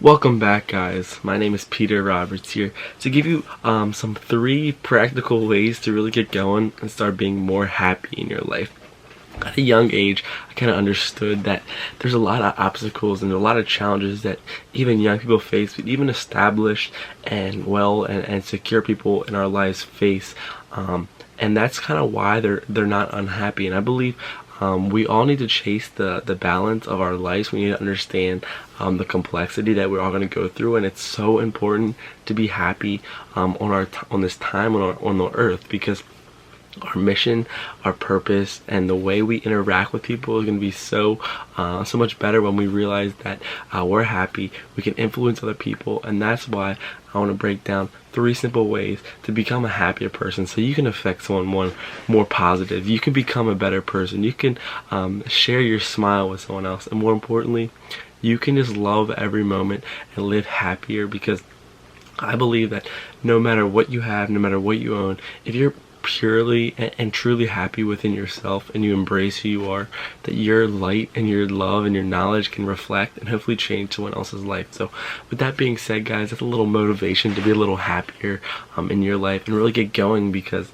Welcome back, guys. My name is Peter Roberts here to give you some 3 practical ways to really get going and start being more happy in your life. At a young age, I kind of understood that there's a lot of obstacles and a lot of challenges that even young people face, but even established and and secure people in our lives face. And that's kind of why they're not unhappy. And I believe we all need to chase the balance of our lives. We need to understand the complexity that we're all going to go through, and it's so important to be happy on this time on the earth, because our mission, our purpose, and the way we interact with people is going to be so much better when we realize that we're happy, we can influence other people. And that's why I want to break down 3 simple ways to become a happier person, so you can affect someone more positive. You can become a better person. You can share your smile with someone else, and more importantly, you can just love every moment and live happier. Because I believe that no matter what you have, no matter what you own, if you're purely and truly happy within yourself and you embrace who you are, that your light and your love and your knowledge can reflect and hopefully change someone else's life. So with that being said, guys, that's a little motivation to be a little happier in your life and really get going, because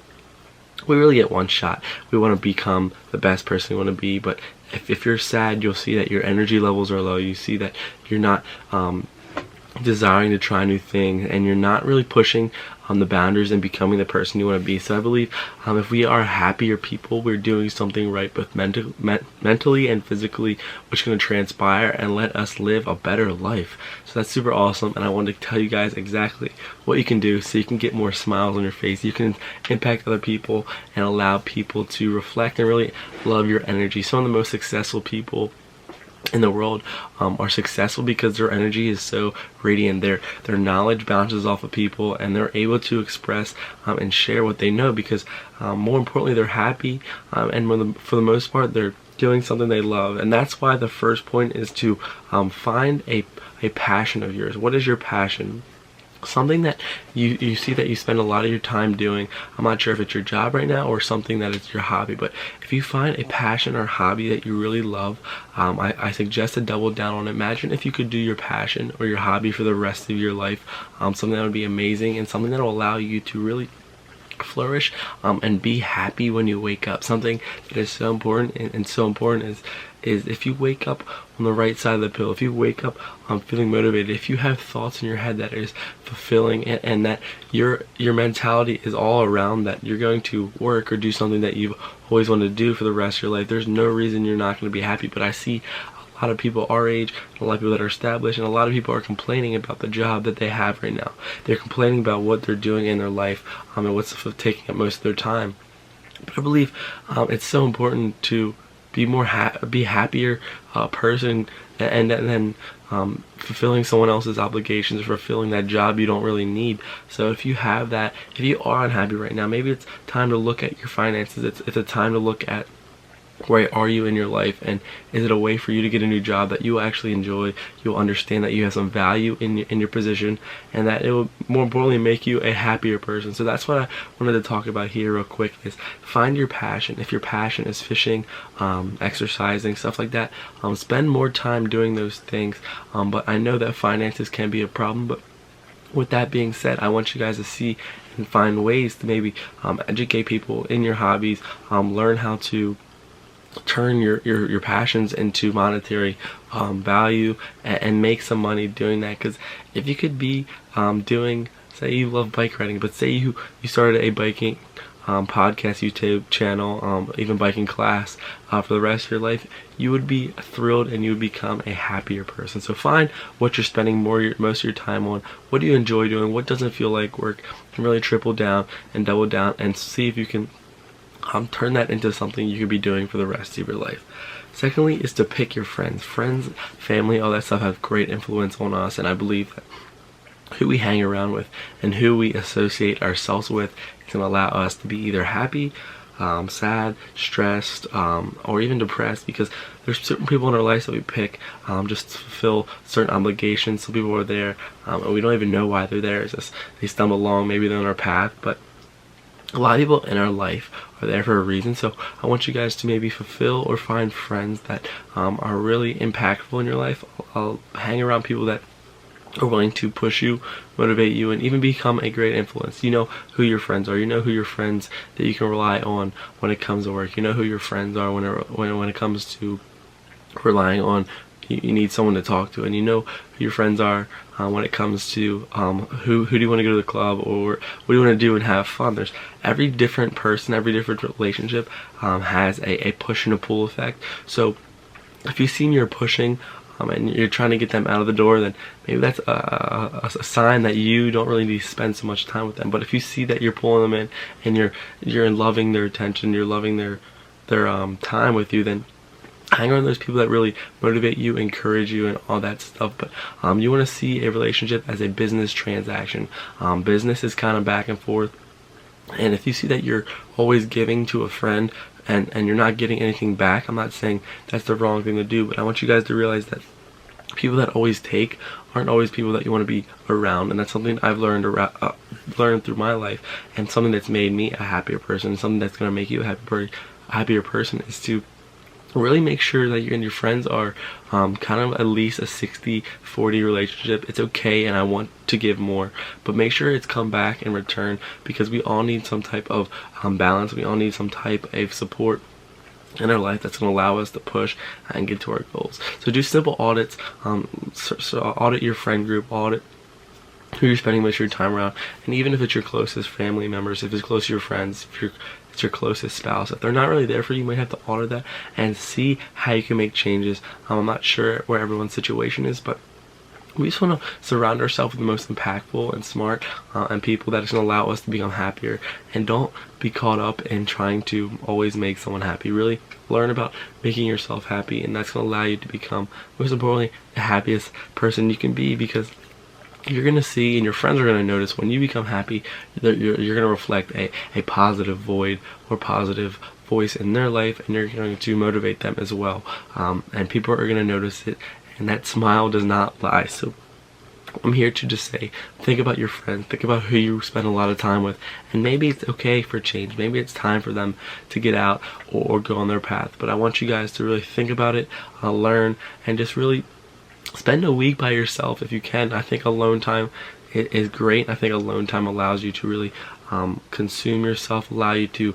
we really get one shot. We want to become the best person we want to be, but if you're sad, you'll see that your energy levels are low. You see that you're not desiring to try new things, and you're not really pushing the boundaries and becoming the person you want to be. So I believe if we are happier people, we're doing something right, both mentally and physically, which is going to transpire and let us live a better life. So that's super awesome, and I wanted to tell you guys exactly what you can do so you can get more smiles on your face. You can impact other people and allow people to reflect and really love your energy. Some of the most successful people in the world are successful because their energy is so radiant. Their knowledge bounces off of people, and they're able to express and share what they know, because more importantly, they're happy, and for the most part, they're doing something they love. And that's why the first point is to find a passion of yours. What is your passion? Something that you see that you spend a lot of your time doing. I'm not sure if it's your job right now or something that is your hobby, but if you find a passion or hobby that you really love, I suggest to double down on it. Imagine if you could do your passion or your hobby for the rest of your life, something that would be amazing, and something that will allow you to really flourish and be happy when you wake up. Something that is so important, and so important is if you wake up on the right side of the pillow, if you wake up feeling motivated, if you have thoughts in your head that is fulfilling, and that your mentality is all around that you're going to work or do something that you've always wanted to do for the rest of your life, there's no reason you're not going to be happy. But I see a lot of people our age, a lot of people that are established, and a lot of people are complaining about the job that they have right now. They're complaining about what they're doing in their life and what's taking up most of their time. But I believe it's so important to be happier person, and then fulfilling someone else's obligations, fulfilling that job you don't really need. So if you have that, if you are unhappy right now, maybe it's time to look at your finances. It's a time to look at where are you in your life, and is it a way for you to get a new job that you actually enjoy? You'll understand that you have some value in your position, and that it will more importantly make you a happier person. So that's what I wanted to talk about here real quick, is find your passion. If your passion is fishing, exercising, stuff like that, spend more time doing those things. But I know that finances can be a problem, but with that being said, I want you guys to see and find ways to maybe educate people in your hobbies, learn how to turn your passions into monetary value, and make some money doing that. Because if you could be doing, say you love bike riding, but say you started a biking podcast, YouTube channel, even biking class for the rest of your life, you would be thrilled and you would become a happier person. So find what you're spending most of your time on. What do you enjoy doing? What doesn't feel like work? And really triple down and double down and see if you can turn that into something you could be doing for the rest of your life. Secondly is to pick your friends. Friends, family, all that stuff have great influence on us, and I believe that who we hang around with and who we associate ourselves with is going to allow us to be either happy, sad, stressed, or even depressed, because there's certain people in our lives that we pick just to fulfill certain obligations. Some people are there and we don't even know why they're there. It's just they stumble along, maybe they're on our path, but a lot of people in our life are there for a reason. So I want you guys to maybe fulfill or find friends that are really impactful in your life. I'll hang around people that are willing to push you, motivate you, and even become a great influence. You know who your friends are. You know who your friends that you can rely on when it comes to work. You know who your friends are when it comes to relying on you need someone to talk to, and you know who your friends are when it comes to who do you want to go to the club, or what do you want to do and have fun. There's every different person, every different relationship has a push and a pull effect. So if you see you're pushing and you're trying to get them out of the door, then maybe that's a sign that you don't really need to spend so much time with them. But if you see that you're pulling them in and you're loving their attention, you're loving their time with you, then hang around those people that really motivate you, encourage you, and all that stuff. But you want to see a relationship as a business transaction. Business is kind of back and forth, and if you see that you're always giving to a friend and you're not getting anything back, I'm not saying that's the wrong thing to do, but I want you guys to realize that people that always take aren't always people that you want to be around. And that's something I've learned through my life, and something that's made me a happier person, something that's going to make you a happier person, is to really make sure that you and your friends are kind of at least a 60-40 relationship. It's okay, and I want to give more, but make sure it's come back in return, because we all need some type of balance. We all need some type of support in our life that's going to allow us to push and get to our goals. So do simple audits. So audit your friend group, audit who you're spending most of your time around, and even if it's your closest family members, if it's close to your friends, if it's your closest spouse, if they're not really there for you, you might have to audit that and see how you can make changes. I'm not sure where everyone's situation is, but we just want to surround ourselves with the most impactful and smart and people that is going to allow us to become happier. And don't be caught up in trying to always make someone happy. Really learn about making yourself happy, and that's going to allow you to become, most importantly, the happiest person you can be, because you're going to see, and your friends are going to notice, when you become happy, you're going to reflect a positive void or positive voice in their life, and you're going to motivate them as well. And people are going to notice it, and that smile does not lie. So I'm here to just say, think about your friends, think about who you spend a lot of time with, and maybe it's okay for change. Maybe it's time for them to get out or go on their path. But I want you guys to really think about it, learn, and just really spend a week by yourself if you can. I think alone time is great. I think alone time allows you to really consume yourself, allow you to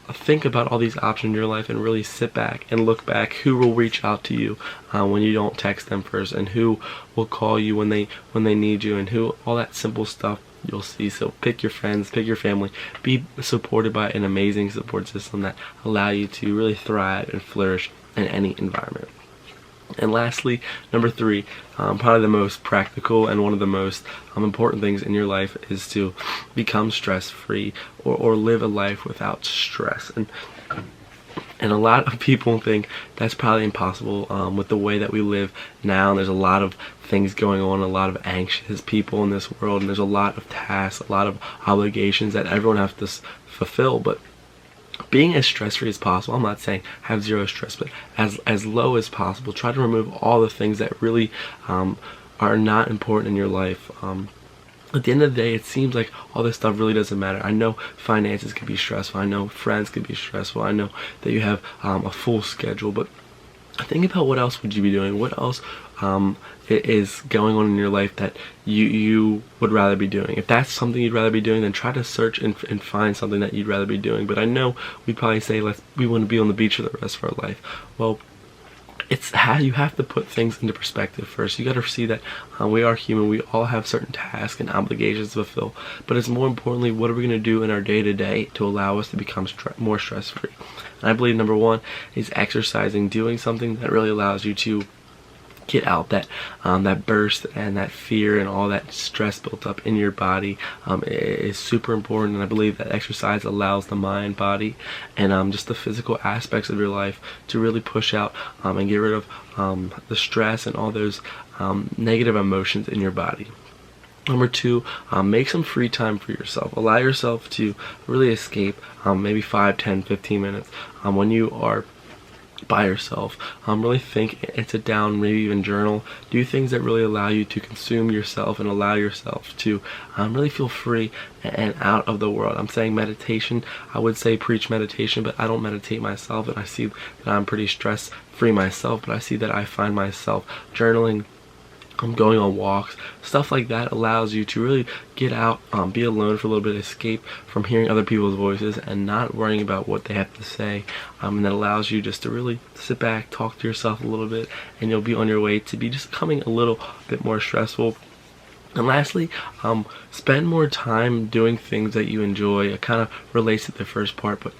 think about all these options in your life, and really sit back and look back. Who will reach out to you when you don't text them first, and who will call you when they need you, and who, all that simple stuff you'll see. So pick your friends, pick your family, be supported by an amazing support system that allow you to really thrive and flourish in any environment. And lastly, number 3, probably the most practical and one of the most important things in your life is to become stress-free, or live a life without stress. And a lot of people think that's probably impossible with the way that we live now. And there's a lot of things going on, a lot of anxious people in this world, and there's a lot of tasks, a lot of obligations that everyone has to fulfill. But being as stress-free as possible, I'm not saying have zero stress, but as low as possible. Try to remove all the things that really are not important in your life. At the end of the day, it seems like all this stuff really doesn't matter. I know finances can be stressful. I know friends can be stressful. I know that you have a full schedule, but think about what else would you be doing? What else is going on in your life that you would rather be doing? If that's something you'd rather be doing, then try to search and find something that you'd rather be doing. But I know we'd probably say we want to be on the beach for the rest of our life. Well, it's how you have to put things into perspective first. You got to see that we are human. We all have certain tasks and obligations to fulfill. But it's more importantly, what are we going to do in our day-to-day to allow us to become more stress-free? And I believe number 1 is exercising, doing something that really allows you to get out that burst and that fear and all that stress built up in your body. Is super important, and I believe that exercise allows the mind, body, and just the physical aspects of your life to really push out and get rid of the stress and all those negative emotions in your body. Number 2, make some free time for yourself. Allow yourself to really escape, maybe 5, 10, 15 minutes when you are by yourself. Really think and sit down, maybe even journal. Do things that really allow you to consume yourself and allow yourself to really feel free and out of the world. I'm saying meditation. I would say preach meditation, but I don't meditate myself, and I see that I'm pretty stress free myself, but I see that I find myself journaling, going on walks, stuff like that allows you to really get out, be alone for a little bit, escape from hearing other people's voices and not worrying about what they have to say, and that allows you just to really sit back, talk to yourself a little bit, and you'll be on your way to be just becoming a little bit more stressful. And lastly, spend more time doing things that you enjoy. It kind of relates to the first part, but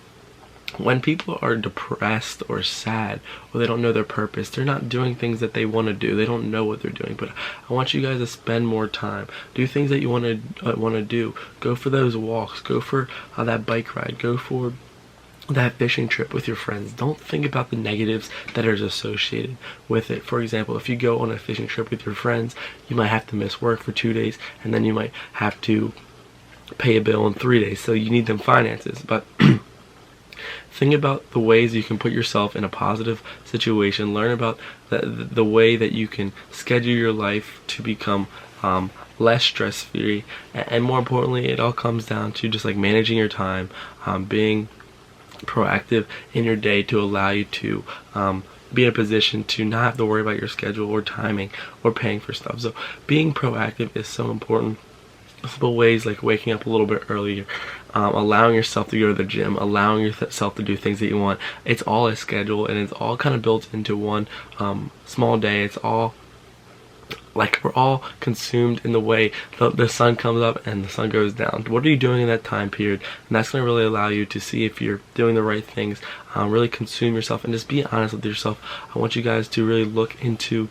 when people are depressed or sad or they don't know their purpose, they're not doing things that they want to do. They don't know what they're doing. But I want you guys to spend more time. Do things that you want to do. Go for those walks. Go for that bike ride. Go for that fishing trip with your friends. Don't think about the negatives that are associated with it. For example, if you go on a fishing trip with your friends, you might have to miss work for 2 days, and then you might have to pay a bill in 3 days. So you need them finances. But think about the ways you can put yourself in a positive situation. Learn about the way that you can schedule your life to become less stress-free. And more importantly, it all comes down to just like managing your time, being proactive in your day to allow you to be in a position to not have to worry about your schedule or timing or paying for stuff. So being proactive is so important. Simple ways like waking up a little bit earlier, allowing yourself to go to the gym, allowing yourself to do things that you want. It's all a schedule, and it's all kind of built into one small day. It's all like we're all consumed in the way the sun comes up and the sun goes down. What are you doing in that time period? And that's going to really allow you to see if you're doing the right things, really consume yourself, and just be honest with yourself. I want you guys to really look into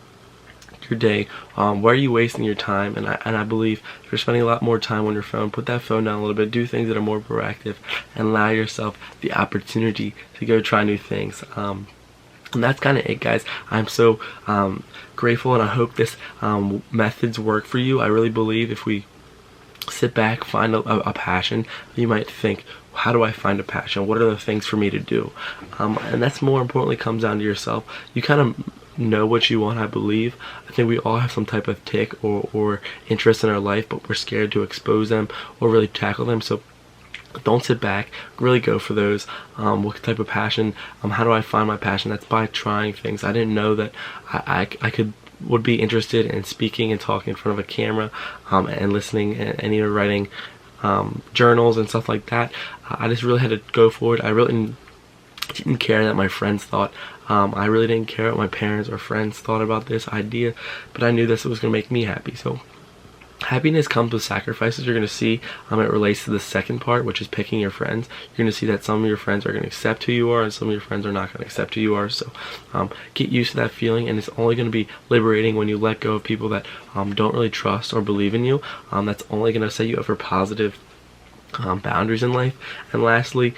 your day. Where are you wasting your time? And I believe if you're spending a lot more time on your phone, put that phone down a little bit, do things that are more proactive, and allow yourself the opportunity to go try new things. And that's kind of it, guys. I'm so grateful, and I hope this methods work for you. I really believe if we sit back, find a passion, you might think, how do I find a passion? What are the things for me to do? And that's more importantly comes down to yourself. You kind of know what you want, I believe. I think we all have some type of tick or interest in our life, but we're scared to expose them or really tackle them. So don't sit back, really go for those. What type of passion? How do I find my passion? That's by trying things. I didn't know that I would be interested in speaking and talking in front of a camera, and listening and even writing journals and stuff like that. I just really had to go for it. I really didn't care that my friends thought. I really didn't care what my parents or friends thought about this idea, but I knew this was going to make me happy. So happiness comes with sacrifices. You're going to see it relates to the second part, which is picking your friends. You're going to see that some of your friends are going to accept who you are and some of your friends are not going to accept who you are. So get used to that feeling, and it's only going to be liberating when you let go of people that don't really trust or believe in you. That's only going to set you up for positive boundaries in life. And lastly,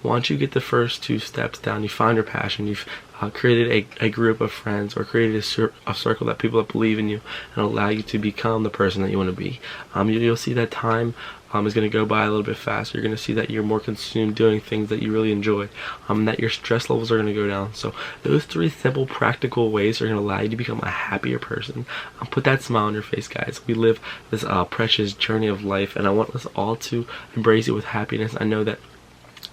once you get the first 2 steps down, you find your passion, you've created a group of friends or created a circle that people that believe in you and allow you to become the person that you want to be. You'll see that time is going to go by a little bit faster. You're going to see that you're more consumed doing things that you really enjoy, that your stress levels are going to go down. So those 3 simple practical ways are going to allow you to become a happier person. Put that smile on your face, guys. We live this precious journey of life, and I want us all to embrace it with happiness. I know that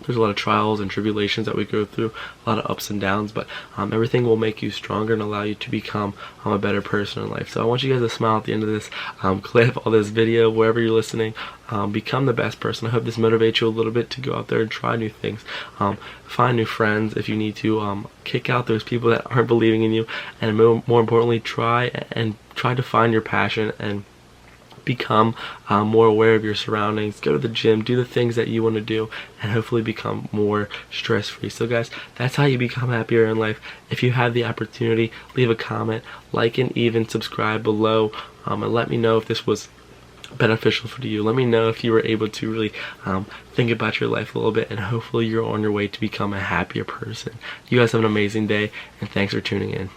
there's a lot of trials and tribulations that we go through, a lot of ups and downs, but everything will make you stronger and allow you to become a better person in life. So I want you guys to smile at the end of this clip or this video, wherever you're listening. Become the best person. I hope this motivates you a little bit to go out there and try new things. Find new friends if you need to. Kick out those people that aren't believing in you, and more importantly, try to find your passion and become more aware of your surroundings. Go to the gym, do the things that you want to do, and hopefully become more stress-free. So guys, that's how you become happier in life. If you have the opportunity, leave a comment, like, and even subscribe below, and let me know if this was beneficial for you. Let me know if you were able to really think about your life a little bit, and hopefully you're on your way to become a happier person. You guys have an amazing day, and thanks for tuning in.